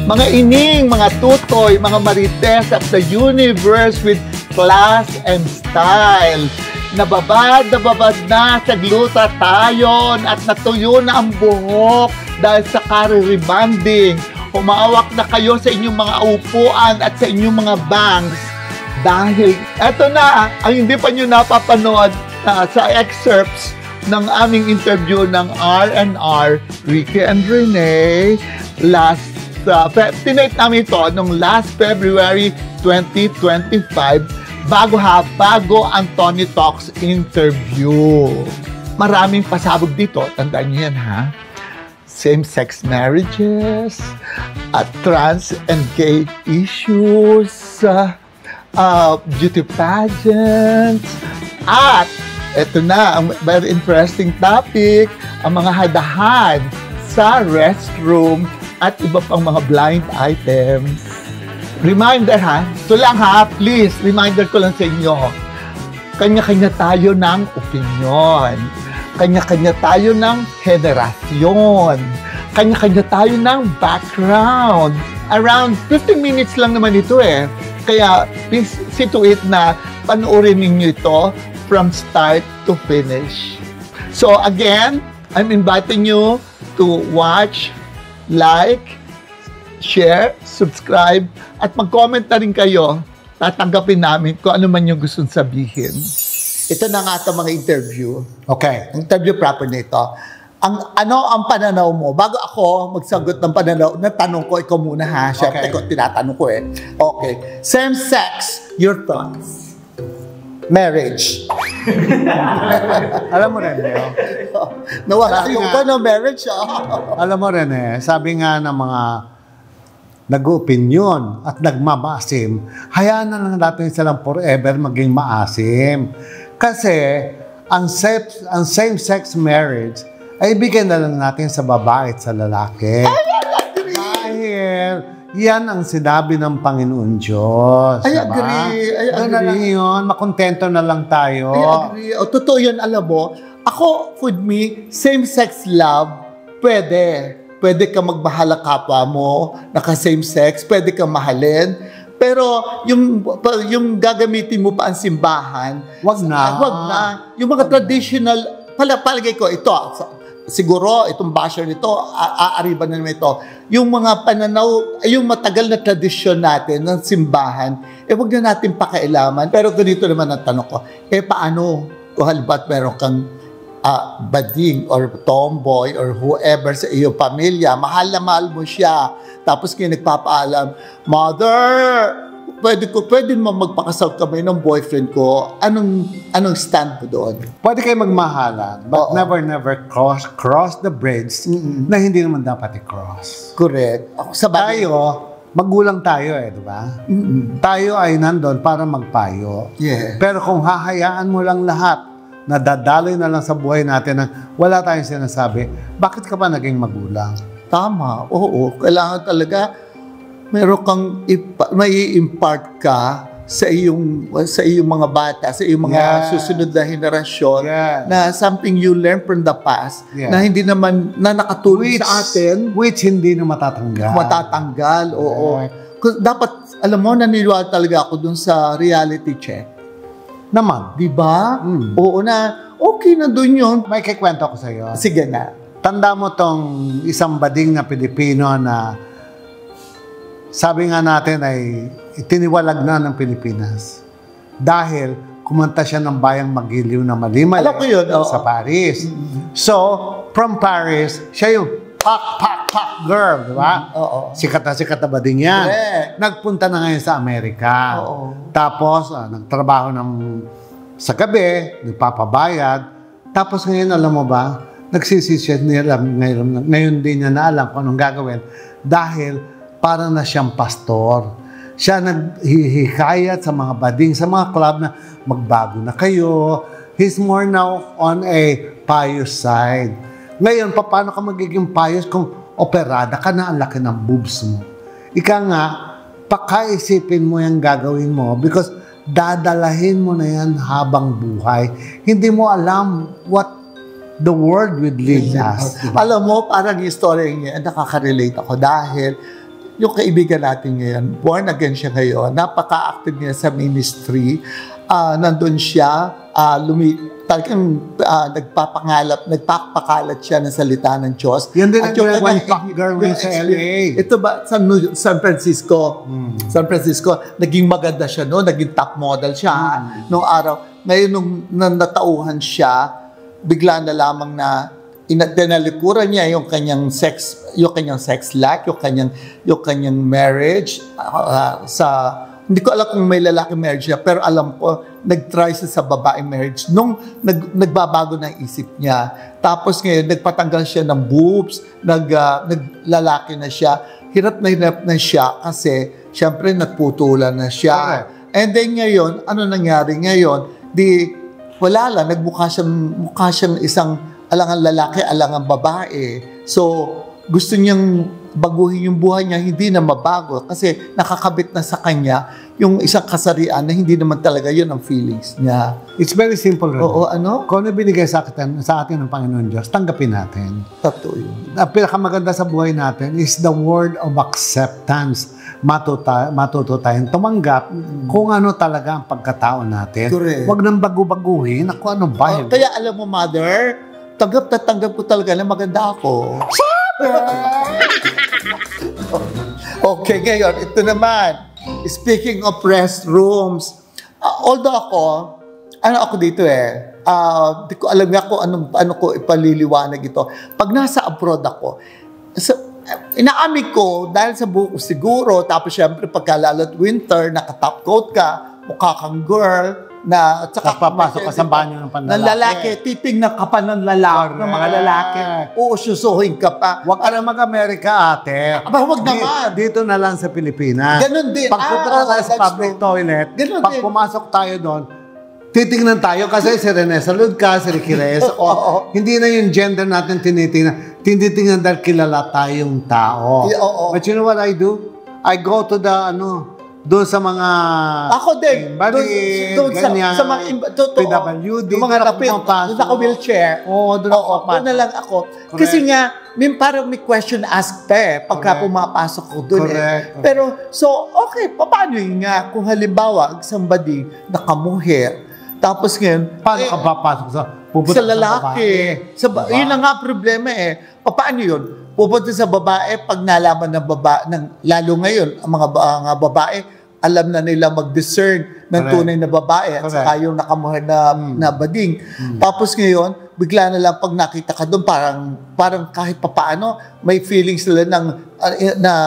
Mga ining, mga tutoy, mga marites of the universe with class and style. Nababad na sa glutathione at natuyo na ang buhok dahil sa calorie banding. Humawak na kayo sa inyong mga upuan at sa inyong mga bangs. Dahil eto na, ang hindi pa nyo napapanood sa excerpts ng aming interview ng R&R, Ricky and Renee, tinate namin ito nung last February 2025, bago ang Tony Talks interview. Maraming pasabog dito, tandaan niyo yan ha. Same-sex marriages, trans and gay issues, beauty pageants, at ito na, ang very interesting topic, ang mga hadahan sa restroom at iba pang mga blind items. Reminder ha, ito lang ha, please, reminder ko lang sa inyo. Kanya-kanya tayo ng opinion. Kanya-kanya tayo ng henerasyon. Kanya-kanya tayo ng background. Around 15 minutes lang naman ito eh. Kaya please see to it na panoorin ninyo ito from start to finish. So again, I'm inviting you to watch, like, share, subscribe, at mag-comment na rin kayo. Tatanggapin namin kung ano man yung gustong sabihin. Ito na nga ito mga interview. Okay. Interview proper nito. Ano ang pananaw mo? Bago ako magsagot ng pananaw, natanong ko, ikaw muna ha. Siyempre ko, tinatanong ko eh. Okay. Same sex, your thoughts? Marriage. Alam mo, Rene, nawala yung ko ng marriage. Alam mo, Rene, sabi nga ng mga nag-opinion at nagmamasim, hayaan na lang natin silang forever maging maasim. Kasi ang same-sex marriage ay bigyan na lang natin sa babae at sa lalaki. Dahil yan ang sinabi ng Panginoon Diyos. I agree. Na lang yun, makontento na lang tayo. I agree. Totoo yun, alam mo. Ako, with me, same-sex love, pwede. Pwede ka magmahala kapwa mo, naka-same sex, pwede kang mahalin. Pero yung gagamitin mo pa ang simbahan, wag na. Yung mga traditional, palagay ko, ito, siguro, itong basher nito, aariban na naman ito. Yung mga pananaw, yung matagal na tradisyon natin ng simbahan, wag na natin pakailaman. Pero ganito naman ang tanong ko, paano kung halimbawa meron kang bading or tomboy or whoever sa iyong pamilya, mahal na mahal mo siya, tapos kayo nagpapaalam, Mother, pwede mo magpakasal kami ng boyfriend ko. Anong stand mo doon? Pwede kayo magmahalan, but never cross the bridge na hindi naman dapat i-cross. Correct. Magulang tayo di ba? Tayo ay nandun para magpayo. Yeah. Pero kung hahayaan mo lang lahat, nadadaloy na lang sa buhay natin na wala tayong sinasabi, bakit ka ba naging magulang? Tama. Oo. Kailangan talaga meron kang may impart ka sa iyong mga bata, sa iyong mga susunod na henerasyon na something you learn from the past na hindi naman na nakatulong sa atin, which hindi na matatanggal. Oo. Dapat alam mo, naniniwala talaga ako dun sa reality check. Naman. Di ba? Oo na. Okay na dun yun. May kikwento ko sa iyo. Sige na. Tanda mo tong isang bading na Pilipino na sabi nga natin ay itiniwalag na ng Pilipinas. Dahil kumanta siya ng Bayang Magiliw na Mali-Mali. Alam ko yun. Sa Paris. So, from Paris, siya yung pak girl, di ba? Oo. Sikat na bading yan. Nagpunta na ngayon sa Amerika. Oo. Tapos, nagtrabaho sa gabi, nagpapabayad. Tapos ngayon, alam mo ba, nagsisisya niya ngayon din niya na alam kung anong gagawin. Dahil parang na siyang pastor. Siya naghihikayat sa mga bading, sa mga club na magbago na kayo. He's more now on a pious side. Ngayon, paano ka magiging pious kung operada ka na ang laki ng boobs mo? Ika nga, pakaisipin mo yung gagawin mo because dadalahin mo na yan habang buhay. Hindi mo alam what the world will lead us. Alam mo, parang yung story niya, nakaka-relate ako dahil yung kaibigan natin ngayon, born again siya ngayon, napaka-active niya sa ministry, nandun siya, nagpapakalat siya ng salita ng Diyos. Yan din At ang yung ginagawa ni kanyang- Pac Garwin sa LA. Ito ba, San Francisco? San Francisco, naging maganda siya noon, naging top model siya noong araw. Ngayon, nung natauhan siya, bigla na lamang na dinalikuran niya yung kanyang sex life, yung kanyang marriage hindi ko alam kung may lalaki marriage niya, pero alam ko nag-try siya sa babae marriage nung nagbabago ng isip niya. Tapos ngayon nagpatanggal siya ng boobs, naglalaki na siya. Hirap na siya kasi syempre nagputulan na siya. Okay. And then ngayon, ano nangyari ngayon? Wala lang, mukha siyang isang alangan lalaki, alangan babae. So, gusto niyang baguhin yung buhay niya, hindi na mabago kasi nakakabit na sa kanya yung isang kasarian na hindi naman talaga yun ang feelings niya. It's very simple. Rin. Oo, ano? Kung ano binigay sa atin ng Panginoon Diyos, tanggapin natin. Totoo yun. Ang pinakamaganda sa buhay natin is the word of acceptance. Matuto tayong tumanggap kung ano talaga ang pagkatao natin. Correct. Huwag nang bagu-baguhin kung ano ba. Kaya alam mo, Mother, tanggap ko talaga na maganda ako. Okay, ngayon, ito naman. Speaking of restrooms, although ako dito di ko alam nga kung ano ko ipaliliwanag ito. Pag nasa abroad ako, inaamig ko, dahil sa buko siguro, tapos syempre pagkalalo't winter, naka-top coat ka, mukha kang girl, at saka papasok ka sa banyo ng panlalaki. Ng lalaki, titingnan ka pa ng lalaki, ng mga lalaki. Uususuhin ka pa. Huwag ka na mag-Amerika, ate. Aba, huwag naman. Dito na lang sa Pilipinas. Ganun din. Pag pupunta tayo sa public toilet, pag pumasok tayo doon, titingnan tayo kasi si Rene Salud ka, si Ricky Reyes ako. Hindi na yung gender natin tinitingnan. Tinitingnan dahil kilala tayong tao. But you know what I do? I go to the, doon sa mga ako din doon sa mga PWD, yung mga naka-wheelchair. Doon na lang ako. Correct. Kasi nga parang may question asked pagka pumapasok ko doon Pero okay, paano yun nga kung halimbawa somebody nakamuher tapos ngayon paano ka papasok sa lalaki? Yun na nga problema Paano yun? Pupunta sa babae pag nalaman ng lalo ngayon ang mga babae alam na nila mag-discern ng tunay na babae at saka yung nakamuhar na bading. Tapos ngayon, bigla na lang pag nakita ka doon, parang kahit papaano, may feelings sila na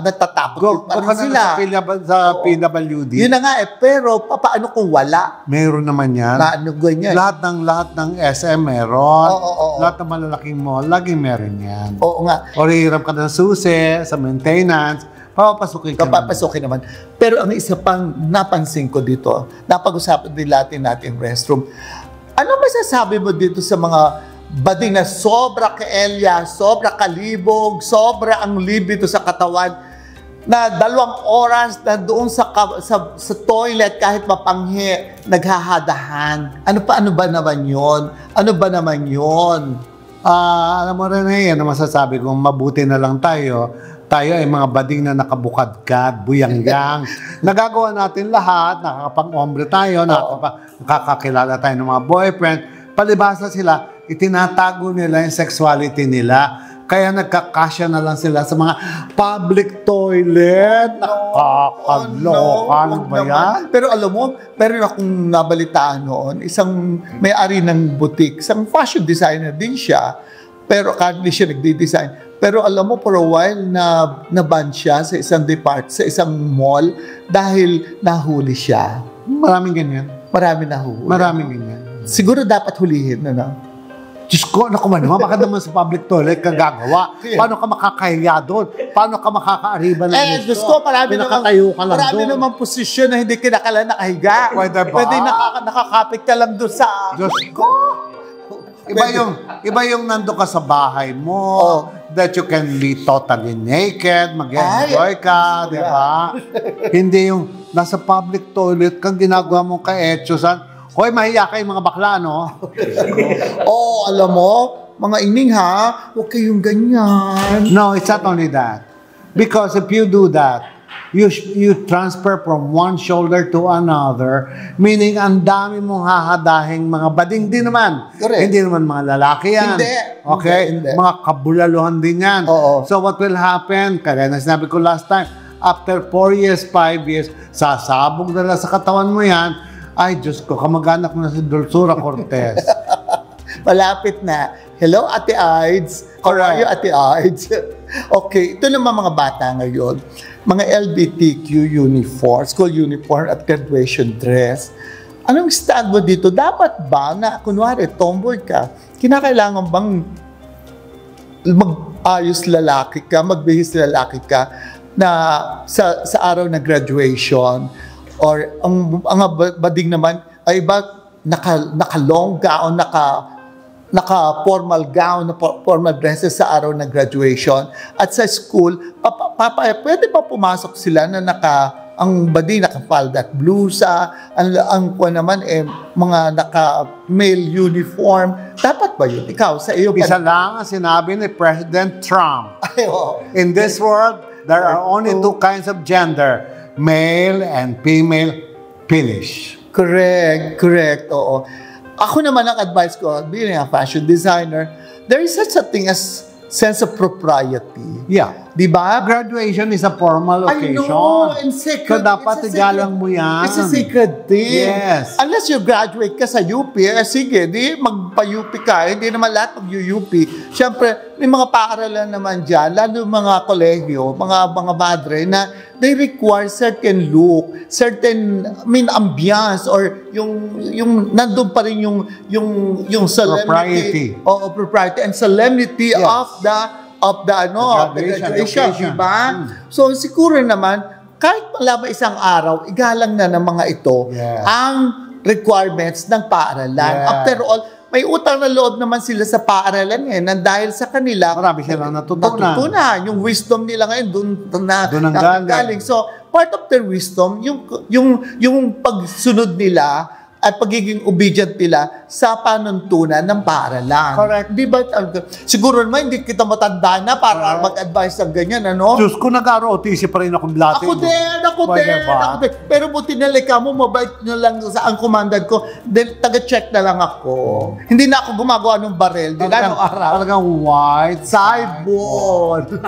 natatakot. Parang sila. Sa PWD. Yun na nga pero papaano kung wala? Meron naman yan. Ganyan. Lahat ng SM meron. Lahat ng malalaking mall, laging meron yan. Oo nga. O hiram ka ng susi, sa maintenance, papapasukin naman. Pero ang isa pang napansin ko dito, napag-usapan din natin restroom. Ano masasabi mo dito sa mga bading na sobra kaelya, sobra kalibog, sobra ang libido sa katawan, na 2 oras na doon sa toilet kahit mapanghi, naghahadahan. Ano ba naman yun? Alam mo rin yan, masasabi kong mabuti na lang tayo ay mga bading na nakabukadkad, buyanggang. Nagagawa natin lahat, nakakapang-ombre tayo, nakakakilala tayo ng mga boyfriend. Palibasa sila, itinatago nila yung sexuality nila. Kaya nagkakasya na lang sila sa mga public toilet. Nakakaloka ba yan? Pero alam mo, meron akong nabalitaan noon, isang may-ari ng boutique, isang fashion designer din siya, pero currently siya nagdi-design. Pero alam mo, for a while, na-ban siya sa isang sa isang mall dahil nahuli siya. Maraming ganyan. Maraming nahuli. Maraming ganyan. Siguro dapat hulihin, Diyos ko, naku man naman, baka naman sa public toilet ka gagawa. Paano ka makakahiya doon? Paano ka makakaariba ng gusto? Diyos ko, marami naman posisyon na hindi kinakala nakahiga. Pwede nakakapit ka lang doon sa... Diyos ko! Iba yung nando ka sa bahay mo, that you can be totally naked, mag-enjoy ka, di ba? Hindi yung nasa public toilet kang ginagawa mong ka-etyosan. Hoy, mahiya kayo mga bakla, no? Alam mo, mga ining huwag kayong ganyan. No, it's not only that. Because if you do that, you transfer from one shoulder to another, meaning ang dami mong hahadahing mga bading din naman. Correct. Hindi naman mga lalaki yan. Hindi. Okay? Hindi. Mga kabulaluhan din yan. Oo. So what will happen, kaya na sinabi ko last time, after 4 years, 5 years, sasabog na lang sa katawan mo yan, ay Diyos ko, kamag-anak mo na si Dulzura Cortez. Malapit na. Hello, Ate Aids. How are you, Ate Aids? Okay, ito naman mga bata ngayon. Mga LGBTQ uniform, school uniform at graduation dress. Anong stand mo dito? Dapat ba na, kunwari, tomboy ka, kinakailangan bang mag-ayos lalaki ka, magbihis lalaki ka na sa araw na graduation? Or ang bading naman ay ba naka-long gown, naka-formal gown, formal dresses sa araw ng graduation. At sa school, pwede pa pumasok sila na ang badi naka-palda at blusa, ang naman mga naka-male uniform. Dapat ba yun? Ikaw, sa iyo? Isa lang ang sinabi ni President Trump. Ay, oh. In this world, there are only two kinds of gender, male and female. Finish. Correct, oo. Ako naman ang advice ko, being a fashion designer, there is such a thing as sense of propriety. Yeah. Di ba? Graduation is a formal occasion. I know, and sacred. So dapat igalang mo yan. It's a sacred thing. Yes. Unless you graduate ka sa UP, sige, di magpa-UP ka. Hindi naman lahat mag-UP. Siyempre, may mga paaralan naman dyan, lalo mga kolegyo, mga madre, na they require certain look, certain, ambiance, or yung nandun pa rin yung solemnity. Propriety and solemnity of the graduation, diba? So, siguro naman, kahit wala ba isang araw, igalang na ng mga ito ang requirements ng paaralan. After all, may utang na loob naman sila sa paaralan nang dahil sa kanila, marami silang natutunan. Yung wisdom nila ngayon, doon ang galing. So, part of their wisdom, yung pagsunod nila, at pagiging obedient nila sa panuntunan ng paaralan. Correct. Di ba? Siguro naman, hindi kita matanda na para mag-advise ng ganyan, ano? Diyos ko, nag-ROTC pa rin akong dati. Ako din. Pero buti na ka mo, mabait nyo lang sa ang commandant ko. Then, taga-check na lang ako. Hindi na ako gumagawa ng barel. Talagang white sideboard.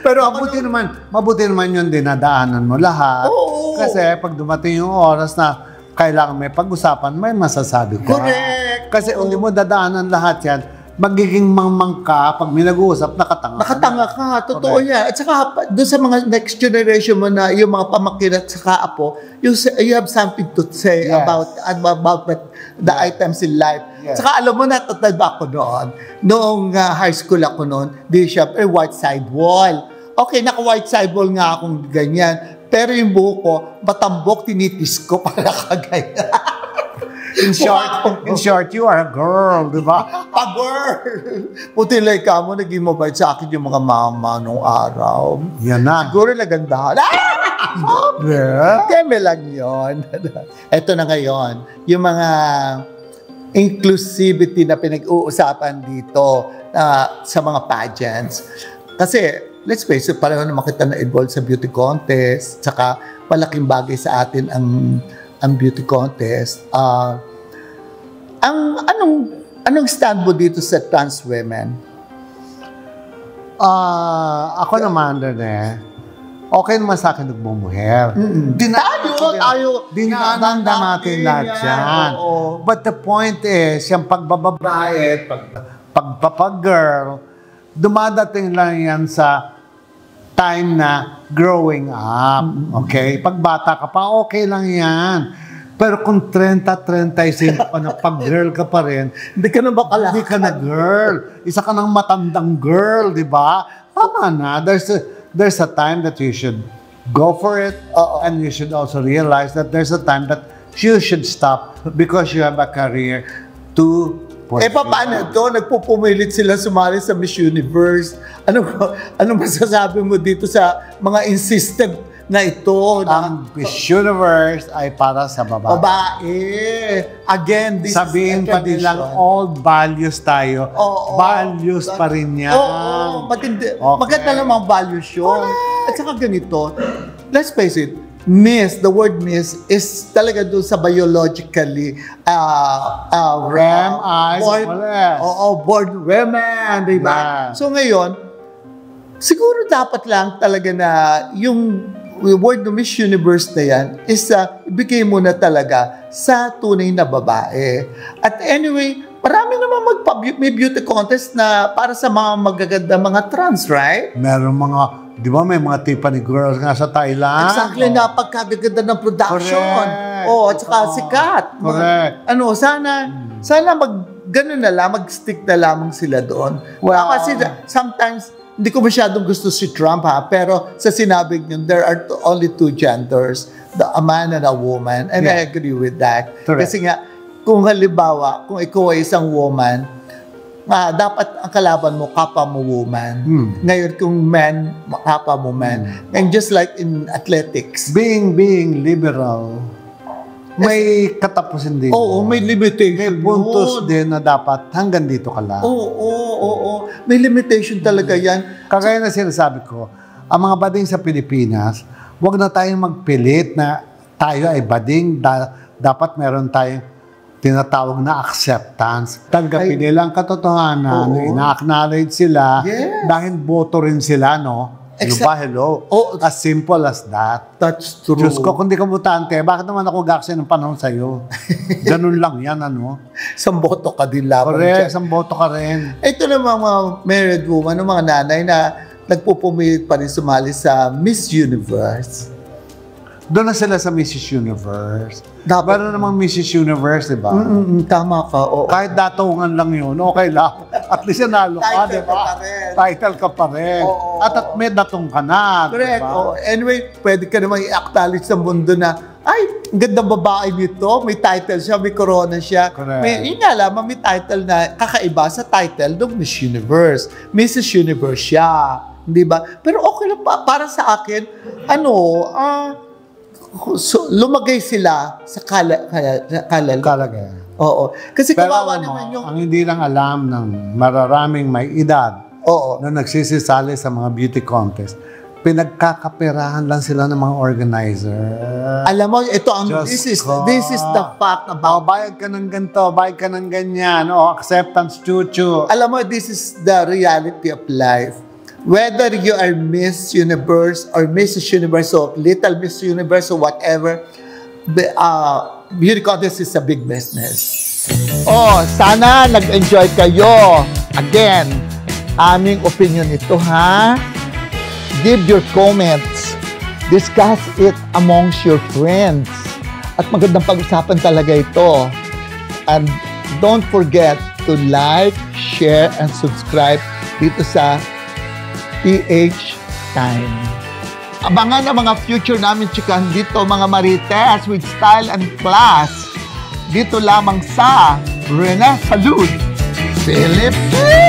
Pero mabuti naman yung dinadaanan mo lahat. Oo. Kasi pag dumating yung oras na kailangan may pag-usapan, may masasabi ka. Correct. Kasi hindi mo dadaanan lahat yan, magiging mangmang ka, pag may nag-uusap, nakatanga. Nakatanga ka, totoo yan. At saka, doon sa mga next generation mo na, yung mga pamakin at saka apo, you have something to say about the items in life. Yes. Saka alam mo, natatad ba ako noon? Noong high school ako noon, di syempre white side wall. Okay, naka-white side wall nga akong ganyan. Pero yung buhok ko, batambok, tinitis ko para kagaya. In short, you are a girl, di ba? A girl! Puti like ka mo, naging mabait sa akin yung mga mama nung araw. Yan na. Siguro nagandahan. Keme lang yun. Ito na ngayon, yung mga inclusivity na pinag-uusapan dito sa mga pageants. Kasi, let's face it, pareho naman kita na-involved sa beauty contest, saka malaking bagay sa atin ang beauty contest. Anong stand mo dito sa trans women? Ako naman okay naman sa akin nagbumuher. Dinaanan natin lahat yan. But the point is, yung pagbababae, pagpapag-girl, dumadating lang yan sa time na growing up. Okay? Pag bata ka pa, okay lang yan. Pero kung 30-35 pa na pag-girl ka pa rin, Hindi ka na bakala. hindi ka na girl. Isa ka ng matandang girl, di ba? Tama na. There's a time that you should go for it. And you should also realize that there's a time that you should stop because you have a career to paano ito? Nagpupumilit sila sumali sa Miss Universe. Ano masasabi mo dito sa mga insistent na ito. Ang Miss Universe ay para sa babae. Babae. Again, this Sabihin is pa nilang old values tayo. Values pa rin yan. Oo, matindi. Okay. Maganda namang values yun. At saka ganito, let's face it, Miss, the word Miss is talaga doon sa biologically born women, di ba? Yeah. So ngayon, siguro dapat lang talaga na yung word ng Miss Universe na yan is ibigay mo na talaga sa tunay na babae. At anyway, marami naman may beauty contest na para sa mga magaganda mga trans, right? Meron mga, di ba may mga Tiffany girls nga sa Thailand? Exactly, na pagkagaganda ng production. Correct. At saka sikat. Correct. Sana gano'n na lang, mag-stick na lamang sila doon. Well, Kasi sometimes, hindi ko masyadong gusto si Trump pero sa sinabi niyo, there are only two genders, a man and a woman. And I agree with that. Correct. Kasi nga, kung halimbawa, kung ikaw ay isang woman, dapat ang kalaban mo, kapwa mo woman. Ngayon, kung man, kapwa mo man. And just like in athletics. Being liberal, may katapusin din. Oo, may limitation. May puntos din na dapat hanggang dito ka lang. Oo. May limitation talaga yan. Kagaya na sinasabi ko, ang mga bading sa Pilipinas, huwag na tayong magpilit na tayo ay bading. Dapat meron tayong tinatawag na acceptance. Tanggapin nila ang katotohanan, ina-acknowledge sila, dahil boto rin sila, no? Hello. As simple as that. That's true. Diyos ko, kung di ka mutante, bakit naman ako gaksin ng panahon sa'yo? Ganun lang yan, ano? Isang boto ka din lamang. Correct, isang boto ka rin. Ito naman mga married woman, mga nanay na nagpupumilit pa rin sumali sa Miss Universe. Doon na sila sa Mrs. Universe. Dapat Meron namang Mrs. Universe, di ba? tama ka. Oo. Kahit datungan lang yun, okay lang. At least nanalo ka, di ba? Title ka pa rin. At may datong ka na, Correct. di ba? Anyway, pwede ka naman i-acknowledge sa mundo na, ay, ang gandang babae nito, may title siya, may corona siya. Correct. Yun nga lamang, may title na kakaiba sa title ng Miss Universe. Mrs. Universe siya. Di ba? Pero okay lang pa, para sa akin, so, lumagay sila sa Kalagay. Oo. Kasi Pero kawawa naman yung... ang hindi lang alam ng mararaming may edad na nagsisisali sa mga beauty contest, pinagkakaperahan lang sila ng mga organizer. Alam mo, ito ang... This is the fact about... Bayad ka ng ganito, bayad ka ng ganyan, acceptance, chuchu. Alam mo, this is the reality of life. Whether you are Miss Universe or Mrs. Universe or Little Miss Universe or whatever, beauty contest is a big business. Sana nag-enjoy kayo. Again, aming opinion ito, ha? Give your comments. Discuss it amongst your friends. At magandang pag-usapan talaga ito. And don't forget to like, share, and subscribe dito sa PH Time. Abangan ang mga future namin chikahan dito, mga marites with style and class. Dito lamang sa Rene Salud, Philippines!